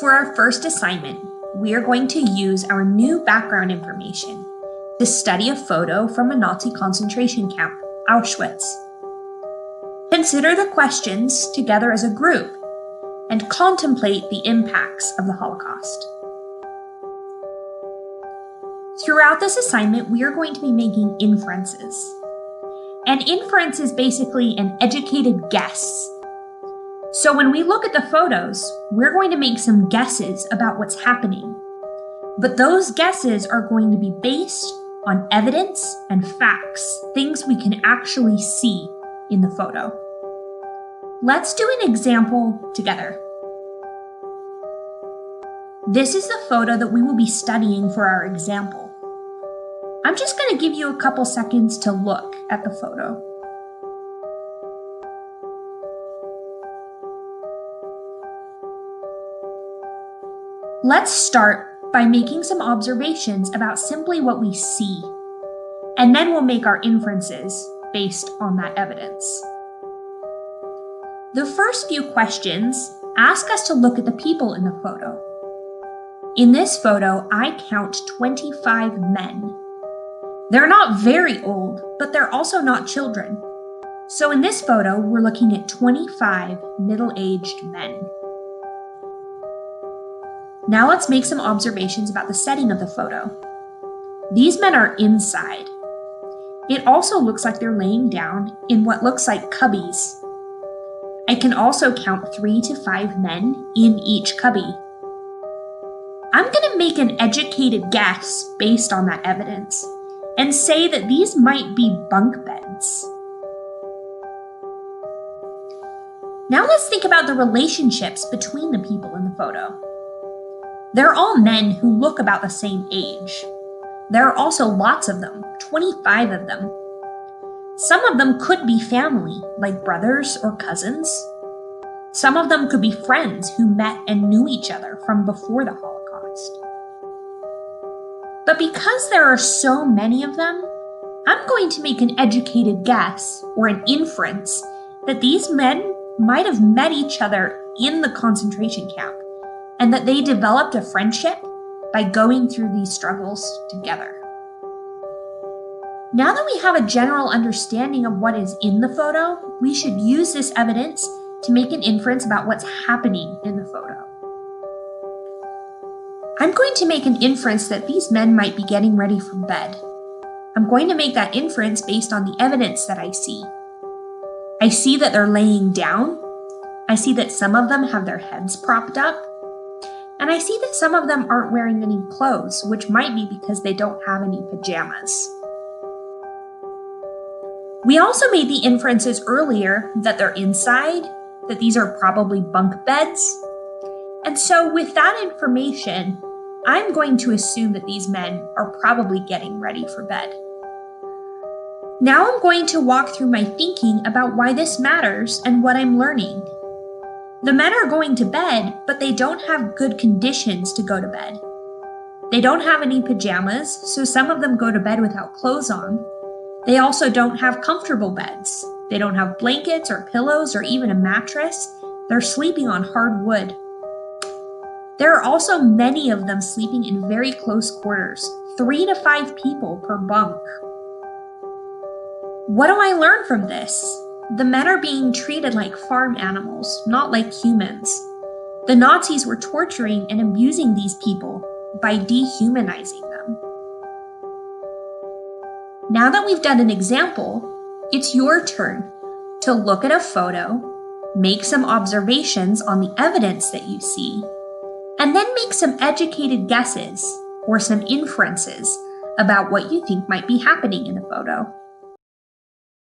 For our first assignment, we are going to use our new background information to study a photo from a Nazi concentration camp, Auschwitz. Consider the questions together as a group and contemplate the impacts of the Holocaust. Throughout this assignment, we are going to be making inferences. An inference is basically an educated guess. So when we look at the photos, we're going to make some guesses about what's happening. But those guesses are going to be based on evidence and facts, things we can actually see in the photo. Let's do an example together. This is the photo that we will be studying for our example. I'm just going to give you a couple seconds to look at the photo. Let's start by making some observations about simply what we see, and then we'll make our inferences based on that evidence. The first few questions ask us to look at the people in the photo. In this photo, I count 25 men. They're not very old, but they're also not children. So in this photo, we're looking at 25 middle-aged men. Now let's make some observations about the setting of the photo. These men are inside. It also looks like they're laying down in what looks like cubbies. I can also count 3 to 5 men in each cubby. I'm going to make an educated guess based on that evidence and say that these might be bunk beds. Now let's think about the relationships between the people in the photo. They're all men who look about the same age. There are also lots of them, 25 of them. Some of them could be family, like brothers or cousins. Some of them could be friends who met and knew each other from before the Holocaust. But because there are so many of them, I'm going to make an educated guess or an inference that these men might have met each other in the concentration camp and that they developed a friendship by going through these struggles together. Now that we have a general understanding of what is in the photo, we should use this evidence to make an inference about what's happening in the photo. I'm going to make an inference that these men might be getting ready for bed. I'm going to make that inference based on the evidence that I see. I see that they're laying down. I see that some of them have their heads propped up. And I see that some of them aren't wearing any clothes, which might be because they don't have any pajamas. We also made the inferences earlier that they're inside, that these are probably bunk beds. And so with that information, I'm going to assume that these men are probably getting ready for bed. Now I'm going to walk through my thinking about why this matters and what I'm learning. The men are going to bed, but they don't have good conditions to go to bed. They don't have any pajamas, so some of them go to bed without clothes on. They also don't have comfortable beds. They don't have blankets or pillows or even a mattress. They're sleeping on hard wood. There are also many of them sleeping in very close quarters, 3 to 5 people per bunk. What do I learn from this? The men are being treated like farm animals, not like humans. The Nazis were torturing and abusing these people by dehumanizing them. Now that we've done an example, it's your turn to look at a photo, make some observations on the evidence that you see, and then make some educated guesses or some inferences about what you think might be happening in the photo.